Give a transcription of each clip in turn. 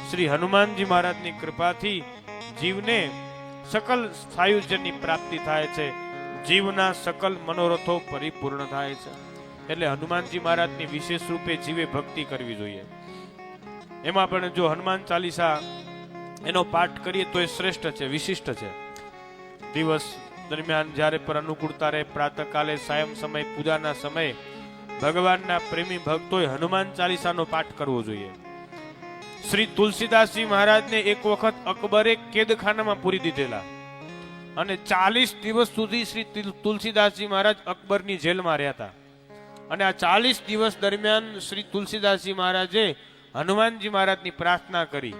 શ્રી હનુમાનજી મહારાજની કૃપાથી જીવને સકલ સાયુજ્યની પ્રાપ્તિ થાય છે, જીવના સકલ મનોરથો પરિપૂર્ણ થાય છે. એટલે હનુમાનજી મહારાજની વિશેષ રૂપે જીવે ભક્તિ કરવી જોઈએ. એમાં પણ જો હનુમાન ચાલીસા એનો પાઠ કરીએ તો એ શ્રેષ્ઠ છે, વિશિષ્ટ છે. દિવસ દરમિયાન જ્યારે પર અનુકૂળતા રહે, પ્રાતઃકાલે, સાયં સમય, પૂજાના સમયે ભગવાનના પ્રેમી ભક્તોએ હનુમાન ચાલીસાનો પાઠ કરવો જોઈએ. શ્રી તુલસીદાસજી મહારાજને એક વખત અકબરે કેદખાનામાં પૂરી દીધેલા અને 40 દિવસ સુધી શ્રી તુલસીદાસજી મહારાજ અકબરની જેલમાં રહ્યા હતા. અને આ 40 દિવસ દરમિયાન શ્રી તુલસીદાસજી મહારાજે હનુમાનજી મહારાજની પ્રાર્થના કરી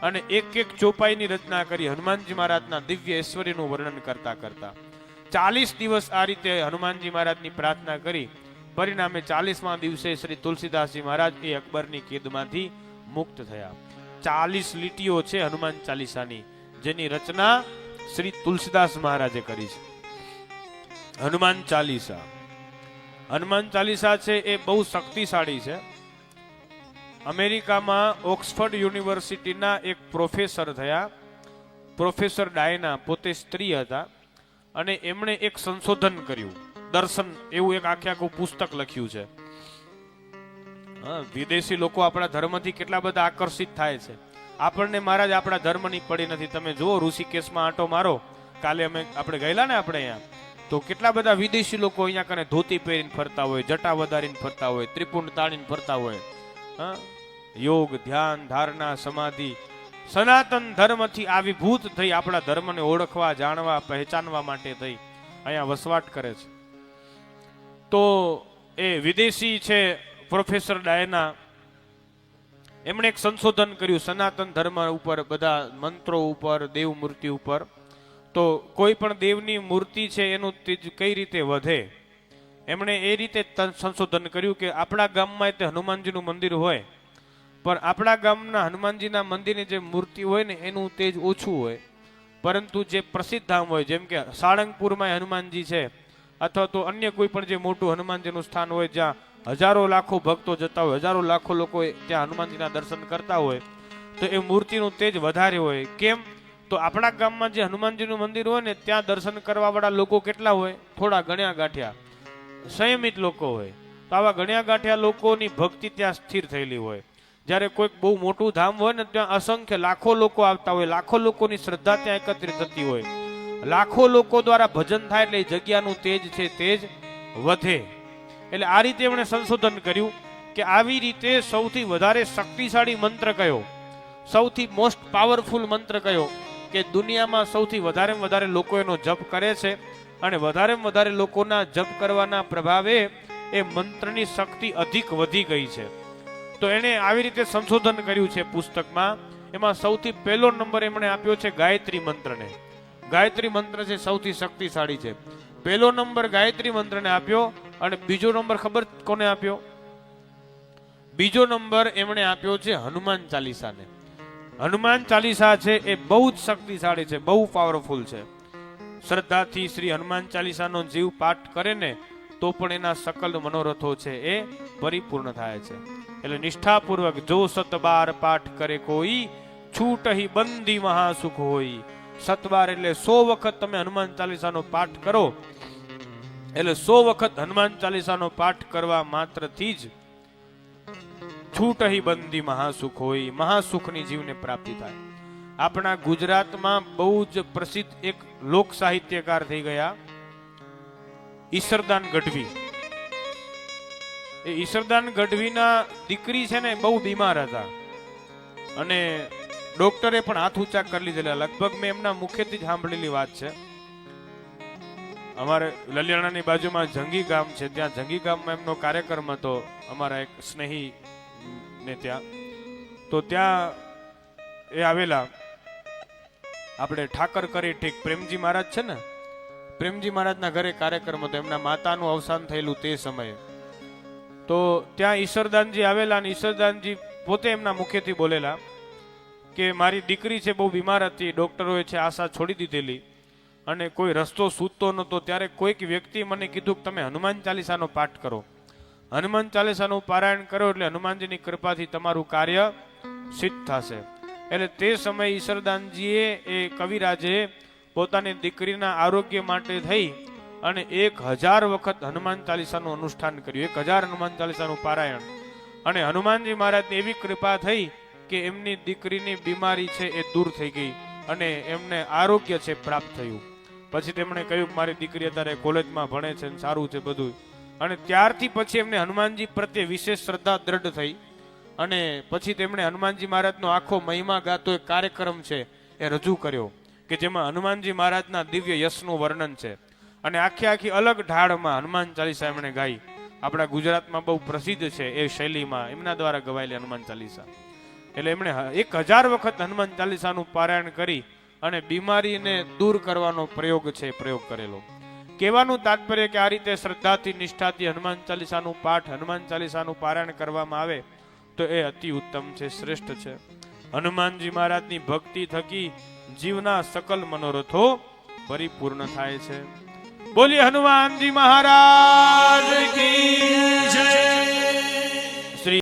અને એક ચોપાઈની રચના કરી હનુમાનજી મહારાજના દિવ્ય ઐશ્વર્યનું વર્ણન કરતા કરતા 40 દિવસ આ રીતે હનુમાનજી મહારાજની પ્રાર્થના કરી. પરિણામે 40મા દિવસે શ્રી તુલસીદાસજી મહારાજ એ અકબરની કેદમાંથી મુક્ત થયા. 40 લીટીઓ છે હનુમાન ચાલીસાની, જેની રચના શ્રી તુલસીદાસ મહારાજે કરી છે. હનુમાન ચાલીસા છે એ બહુ શક્તિશાળી છે. અમેરિકામાં ઓક્સફર્ડ યુનિવર્સિટીના એક પ્રોફેસર થયા, પ્રોફેસર ડાયના, પોતે સ્ત્રી હતા અને એમણે એક સંશોધન કર્યું, દર્શન એવું એક આખું પુસ્તક લખ્યું છે. વિદેશી લોકો આપણા ધર્મથી કેટલા બધા આકર્ષિત થાય છે. આપણને મહારાજ આપણા ધર્મની પડી નથી. તમે જુઓ ઋષિકેશમાં આંટો મારો, કાલે આપણે ગયેલા ને આપણે અહીંયા, તો કેટલા બધા વિદેશી લોકો અહીંયા કને ધોતી પહેરીને ફરતા હોય, જટા વધારીને ફરતા હોય, ત્રિપુંડ તાણીને ફરતા હોય. યોગ, ધ્યાન, ધારણા, સમાધિ સનાતન ધર્મથી આવિર્ભૂત થઈ આપણા ધર્મને ઓળખવા, જાણવા, પહેચાનવા માટે થઈ અહીંયા વસવાટ કરે છે. તો એ વિદેશી છે પ્રોફેસર ડાયના, એમણે એક સંશોધન કર્યું સનાતન ધર્મ ઉપર, બધા મંત્રો ઉપર, દેવ મૂર્તિ ઉપર. તો કોઈ પણ દેવની મૂર્તિ છે એનું તેજ કઈ રીતે વધે, એમણે એ રીતે સંશોધન કર્યું કે આપણા ગામમાં તે હનુમાનજીનું મંદિર હોય, પણ આપણા ગામના હનુમાનજીના મંદિરની જે મૂર્તિ હોય ને એનું તેજ ઓછું હોય, પરંતુ જે પ્રસિદ્ધ ધામ હોય, જેમ કે સાળંગપુરમાં હનુમાનજી છે, અથવા તો અન્ય કોઈ પણ જે મોટું હનુમાનજીનું સ્થાન હોય જ્યાં હજારો લાખો ભક્તો જતા હોય, હજારો લાખો લોકો ત્યાં હનુમાનજીના દર્શન કરતા હોય, તો એ મૂર્તિનું તેજ વધારે હોય. કેમ? તો આપણા ગામમાં જે હનુમાનજીનું મંદિર હોય ને ત્યાં દર્શન કરવા વાળા લોકો કેટલા હોય? થોડા ગણ્યા ગાંઠ્યા સંયમિત લોકો હોય. તો આવા ગણ્યા ગાંઠ્યા લોકોની ભક્તિ ત્યાં સ્થિર થયેલી હોય. જ્યારે કોઈક બહુ મોટું ધામ હોય ને ત્યાં અસંખ્ય લાખો લોકો આવતા હોય, લાખો લોકોની શ્રદ્ધા ત્યાં એકત્રિત થતી હોય, લાખો લોકો દ્વારા ભજન થાય એટલે એ જગ્યાનું તેજ છે તેજ વધે. એટલે આ રીતે એમણે સંશોધન કર્યું કે આવી રીતે સૌથી વધારે શક્તિશાળી મંત્ર કયો, સૌથી મોસ્ટ પાવરફુલ મંત્ર કયો કે દુનિયામાં સૌથી વધારે લોકો એનો જપ કરે છે અને વધારે લોકોના જપ કરવાના પ્રભાવે એ મંત્રની શક્તિ અધિક વધી ગઈ છે. તો એણે આવી રીતે સંશોધન કર્યું છે પુસ્તકમાં. એમાં સૌથી પહેલો નંબર એમણે આપ્યો છે ગાયત્રી મંત્રને. ગાયત્રી મંત્ર છે સૌથી શક્તિશાળી છે. પહેલો નંબર ગાયત્રી મંત્રને આપ્યો અને બીજો નંબર ખબર કોને આપ્યો? બીજો નંબર એમણે આપ્યો છે હનુમાન ચાલીસાને. હનુમાન ચાલીસા છે એ બહુ જ શક્તિશાળી છે, બહુ પાવરફુલ છે. શ્રદ્ધાથી શ્રી હનુમાન ચાલીસાનો જીવ પાઠ કરે ને તો પણ એના સકલ મનોરથો છે એ પરિપૂર્ણ થાય છે. એટલે નિષ્ઠાપૂર્વક જો 100 પાઠ કરે કોઈ, છૂટહી બંદી મહાસુખ હોય. 100 એટલે 100 વખત તમે હનુમાન ચાલીસાનો પાઠ કરો, એટલે 100 વખત હનુમાન ચાલીસાનો પાઠ કરવા માત્રથી જ છૂટહી બંદી મહાસુખ હોય, મહાસુખની જીવને પ્રાપ્તિ થાય. આપણા ગુજરાતમાં બહુ જ પ્રસિદ્ધ એક લોક સાહિત્યકાર થઈ ગયા ઈશ્વરદાન ગઢવી. એ ઈશ્વરદાન ગઢવીના દીકરી છે ને બહુ બીમાર હતા અને ડોક્ટરે પણ હાથ ઊંચા કરી લીધેલા. લગભગ મેં એમના મુખેથી જ સાંભળેલી વાત છે. અમારે લલિયાણાની બાજુમાં જંગી ગામ છે, ત્યાં જંગી ગામમાં એમનો કાર્યક્રમ હતો અમારા એક સ્નેહી ને ત્યાં. તો ત્યાં એ આવેલા આપણે ઠાકર કરી ઠીક પ્રેમજી મહારાજ છે ને, પ્રેમજી મહારાજના ઘરે કાર્યક્રમ હતો. એમના માતાનું અવસાન થયેલું તે સમયે. તો ત્યાં ઈશ્વરદાનજી આવેલા અને ઈશ્વરદાનજી પોતે એમના મુખેથી બોલેલા કે મારી દીકરી છે બહુ બીમાર હતી, ડોક્ટરોએ છે આશા છોડી દીધેલી અને કોઈ રસ્તો સૂચતો નહોતો. ત્યારે કોઈક વ્યક્તિ મને કીધું કે તમે હનુમાન ચાલીસાનો પાઠ કરો, હનુમાન ચાલીસાનું પારાયણ કરો એટલે હનુમાનજીની કૃપાથી તમારું કાર્ય સિદ્ધ થશે. એટલે તે સમયે ઈશ્વરદાનજીએ એ કવિરાજે પોતાની દીકરીના આરોગ્ય માટે થઈ અને 1000 વખત હનુમાન ચાલીસાનું અનુષ્ઠાન કર્યું, 1000 હનુમાન ચાલીસાનું પારાયણ. અને હનુમાનજી મહારાજની એવી કૃપા થઈ કે એમની દીકરીની બીમારી છે એ દૂર થઈ ગઈ અને એમને આરોગ્ય છે પ્રાપ્ત થયું. પછી તેમણે કહ્યું કે મારી દીકરી અત્યારે કોલેજમાં ભણે છે ને સારું છે બધું. અને ત્યારથી પછી એમને હનુમાનજી પ્રત્યે વિશેષ શ્રદ્ધા દ્રઢ થઈ અને પછી તેમણે હનુમાનજી મહારાજનો આખો મહિમા ગાતો એક કાર્યક્રમ છે એ રજૂ કર્યો કે જેમાં હનુમાનજી મહારાજના દિવ્ય યશનું વર્ણન છે. અને આખી અલગ ઢાળમાં હનુમાન ચાલીસા એમણે ગાઈ. આપણા ગુજરાતમાં બહુ પ્રસિદ્ધ છે એ શૈલીમાં એમના દ્વારા ગવાયેલી હનુમાન ચાલીસા. એટલે એમણે 1000 વખત હનુમાન ચાલીસાનું પારાયણ કરી અને બીમારીને દૂર કરવાનો પ્રયોગ છે પ્રયોગ કરેલો. કહેવાનું તાત્પર્ય કે આ રીતે શ્રદ્ધાથી નિષ્ઠાથી હનુમાન ચાલીસાનું પાઠ હનુમાન ચાલીસાનું પારાયણ કરવામાં આવે તો એ અતિ ઉત્તમ છે, શ્રેષ્ઠ છે. હનુમાનજી મહારાજની ભક્તિ થકી જીવના સકલ મનોરથો પરિપૂર્ણ થાય છે. બોલીએ હનુમાનજી મહારાજ